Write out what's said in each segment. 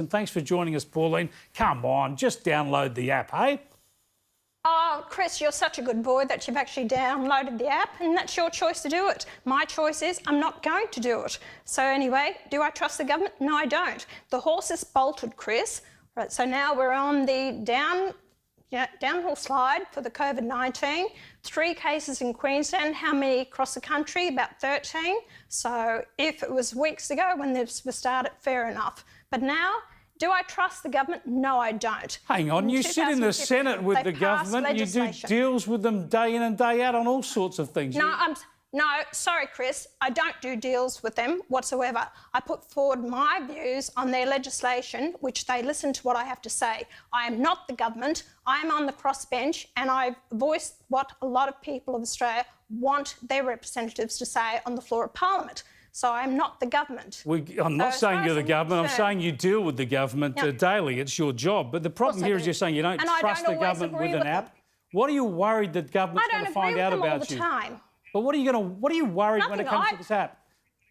And thanks for joining us, Pauline. Come on, just download the app, hey? Oh, Chris, you're such a good boy that you've actually downloaded the app, and that's your choice to do it. My choice is I'm not going to do it. So anyway, do I trust the government? No, I don't. The horse is bolted, Chris. Right, so now we're on the downhill slide for the COVID-19. 3 cases in Queensland. How many across the country? About 13. So if it was weeks ago when this was started, fair enough. But now, do I trust the government? No, I don't. Hang on, you sit in the Senate with the government, you do deals with them day in and day out on all sorts of things. No, sorry, Chris, I don't do deals with them whatsoever. I put forward my views on their legislation, which they listen to what I have to say. I am not the government. I am on the crossbench, and I've voiced what a lot of people of Australia want their representatives to say on the floor of Parliament. So I'm not the government. I'm not saying you're the government. I'm saying you deal with the government daily. It's your job. But the problem here is you're saying you don't trust the government with an app. What are you worried that government's going to find out about you? But what are you worried when it comes to this app?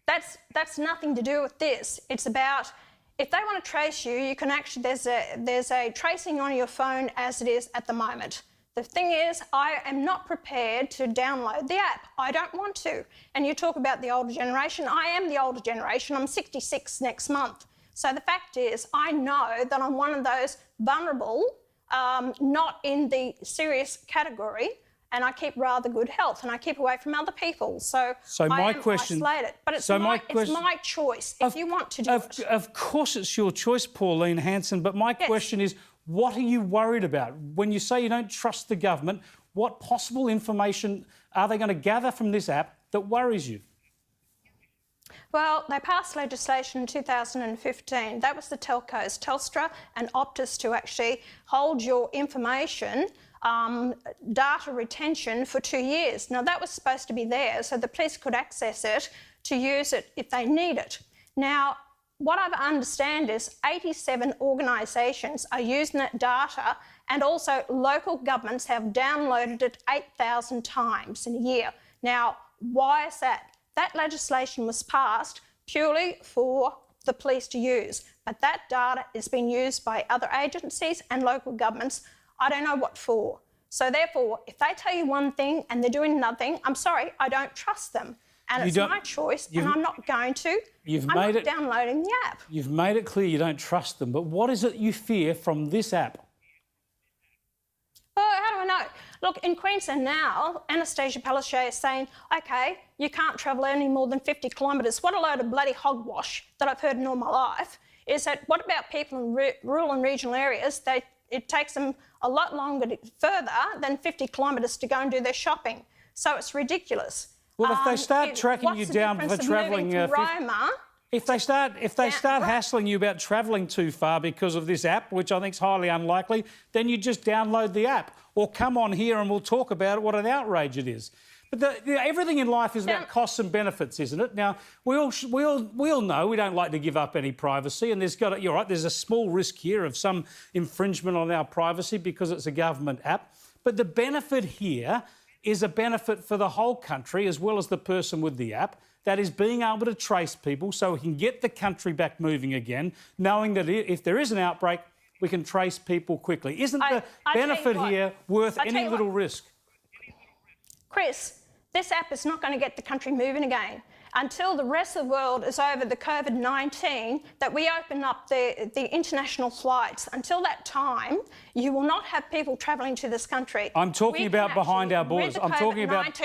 That's nothing to do with this. It's about if they want to trace you, you can actually there's a tracing on your phone as it is at the moment. The thing is, I am not prepared to download the app. I don't want to. And you talk about the older generation. I am the older generation. I'm 66 next month. So the fact is, I know that I'm one of those vulnerable, not in the serious category, and I keep rather good health and I keep away from other people. So I am isolated. But it's my choice if you want to do it. Of course it's your choice, Pauline Hanson, but my question is, what are you worried about? When you say you don't trust the government, what possible information are they going to gather from this app that worries you? Well, they passed legislation in 2015. That was the telcos, Telstra and Optus, to actually hold your information, data retention for 2 years. Now, that was supposed to be there so the police could access it to use it if they need it. Now, what I understand is 87 organisations are using that data, and also local governments have downloaded it 8,000 times in a year. Now, why is that? That legislation was passed purely for the police to use, but that data is being used by other agencies and local governments. I don't know what for. So therefore, if they tell you one thing and they're doing nothing, I'm sorry, I don't trust them. And it's my choice, and I'm not going to. I'm not downloading the app. You've made it clear you don't trust them, but what is it you fear from this app? Well, how do I know? Look, in Queensland now, Anastasia Palaszczuk is saying, OK, you can't travel any more than 50 kilometres. What a load of bloody hogwash that I've heard in all my life is that what about people in rural and regional areas? It takes them a lot longer further than 50 kilometres to go and do their shopping. So it's ridiculous. Well, if they start tracking you down for travelling, if they start hassling you about travelling too far because of this app, which I think is highly unlikely, then you just download the app or come on here and we'll talk about it, what an outrage it is. But everything in life is about costs and benefits, isn't it? Now, we all know we don't like to give up any privacy, and you're right, there's a small risk here of some infringement on our privacy because it's a government app. But the benefit here is a benefit for the whole country as well as the person with the app, that is being able to trace people so we can get the country back moving again, knowing that if there is an outbreak, we can trace people quickly. Isn't the benefit here worth any little risk? Chris, this app is not going to get the country moving again. Until the rest of the world is over the COVID-19, that we open up the international flights. Until that time, you will not have people travelling to this country. I'm talking about behind our borders. I'm talking about...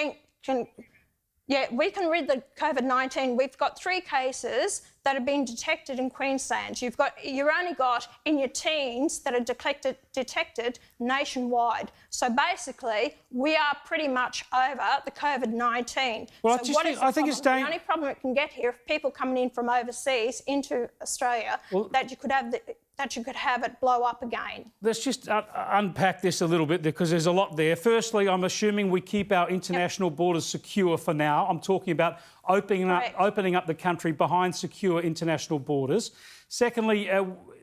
Yeah, we can rid the COVID-19. We've got 3 cases that have been detected in Queensland. You've only got in your teens that are detected nationwide. So basically, we are pretty much over the COVID-19. Well, so what is the problem? The only problem it can get here, if people coming in from overseas into Australia, that you could have it blow up again. Let's just unpack this a little bit because there's a lot there. Firstly, I'm assuming we keep our international borders secure for now. I'm talking about opening up the country behind secure international borders. Secondly,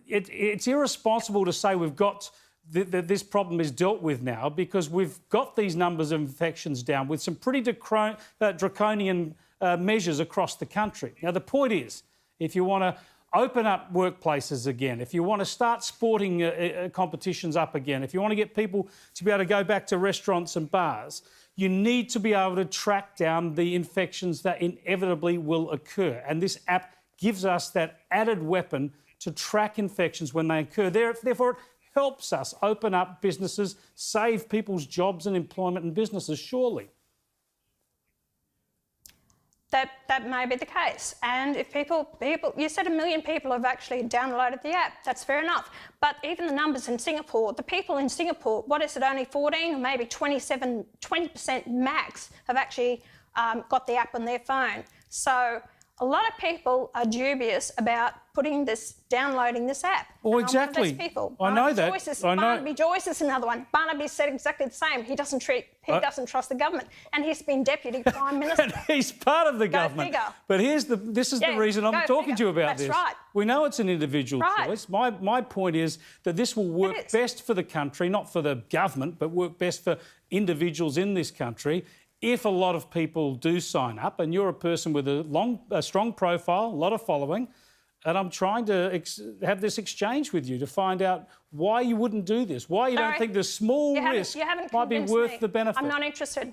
it's irresponsible to say we've got this problem is dealt with now because we've got these numbers of infections down with some pretty draconian measures across the country. Now, the point is, if you want to open up workplaces again, if you want to start sporting competitions up again, if you want to get people to be able to go back to restaurants and bars, you need to be able to track down the infections that inevitably will occur. And this app gives us that added weapon to track infections when they occur. Therefore, it helps us open up businesses, save people's jobs and employment and businesses, surely. That may be the case. And if people, you said 1 million people have actually downloaded the app. That's fair enough. But even the numbers in Singapore, the people in Singapore, what is it, only 14 or maybe 20% max have actually got the app on their phone. So a lot of people are dubious about downloading this app. Well, exactly. Those people. I know that. Barnaby Joyce is another one. Barnaby said exactly the same. He doesn't trust the government, and he's been Deputy Prime Minister. And he's part of the government. Figure. But this is the reason I'm talking to you about this. That's right. We know it's an individual choice. My point is that this will work best for the country, not for the government, but work best for individuals in this country. If a lot of people do sign up, and you're a person with a strong profile, a lot of following, and I'm trying to have this exchange with you to find out why you wouldn't do this, why you don't think the small risk might be worth the benefit. I'm not interested.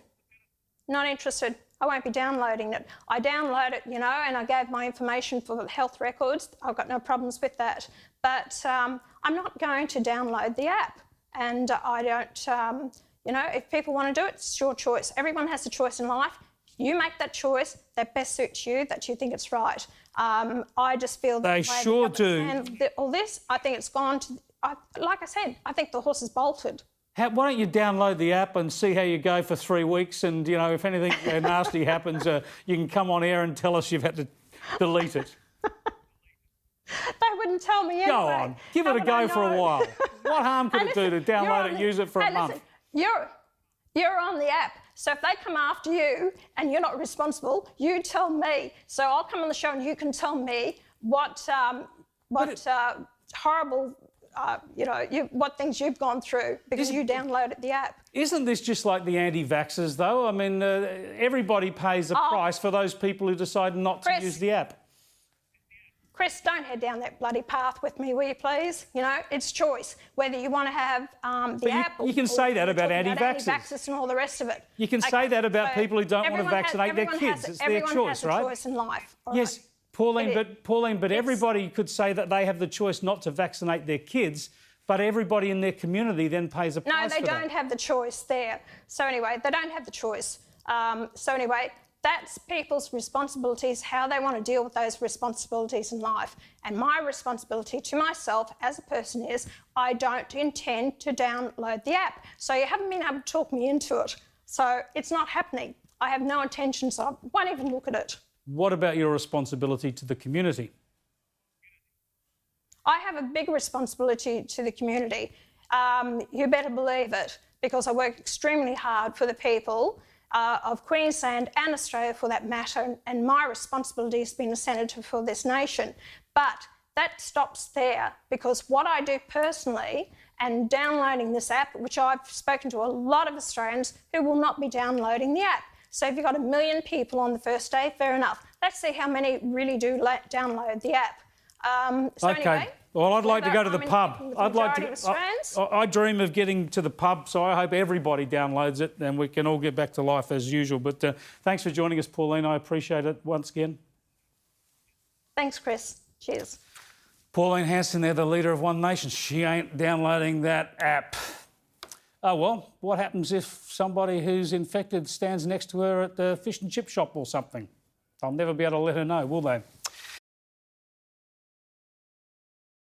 Not interested. I won't be downloading it. I download it, and I gave my information for health records. I've got no problems with that. But I'm not going to download the app. And I don't... if people want to do it, it's your choice. Everyone has a choice in life. You make that choice that best suits you, that you think it's right. I just feel that... They sure do. And all this, I think it's gone to... like I said, I think the horse is bolted. Why don't you download the app and see how you go for 3 weeks, and, if anything nasty happens, you can come on air and tell us you've had to delete it. They wouldn't tell me anyway. Go on. Give it a go for a while. What harm could it do to download it, use it for a month? You're on the app, so if they come after you and you're not responsible, you tell me. So I'll come on the show and you can tell me what horrible, what things you've gone through because you downloaded the app. Isn't this just like the anti-vaxxers, though? I mean, everybody pays a price for those people who decide not to use the app. Chris, don't head down that bloody path with me, will you please? It's choice. Whether you want to have the app or... You can say that about anti-vaxxers. Anti-vaxxers and all the rest of it. You can say that about people who don't want to vaccinate their kids. It's their choice, right? Everyone has a choice in life. Yes, Pauline, but everybody could say that they have the choice not to vaccinate their kids, but everybody in their community then pays a price for that. No, they don't have the choice there. So anyway, they don't have the choice. That's people's responsibilities, how they want to deal with those responsibilities in life. And my responsibility to myself as a person is I don't intend to download the app. So you haven't been able to talk me into it. So it's not happening. I have no intention, so I won't even look at it. What about your responsibility to the community? I have a big responsibility to the community. You better believe it, because I work extremely hard for the people of Queensland and Australia for that matter, and my responsibility as being a senator for this nation. But that stops there, because what I do personally and downloading this app, which I've spoken to a lot of Australians who will not be downloading the app. So if you've got 1 million people on the first day, fair enough. Let's see how many really do download the app. Anyway, well, I'd like to go to the pub. I dream of getting to the pub, so I hope everybody downloads it and we can all get back to life as usual. But thanks for joining us, Pauline. I appreciate it once again. Thanks, Chris. Cheers. Pauline Hanson there, the leader of One Nation. She ain't downloading that app. Oh, well, what happens if somebody who's infected stands next to her at the fish and chip shop or something? They'll never be able to let her know, will they?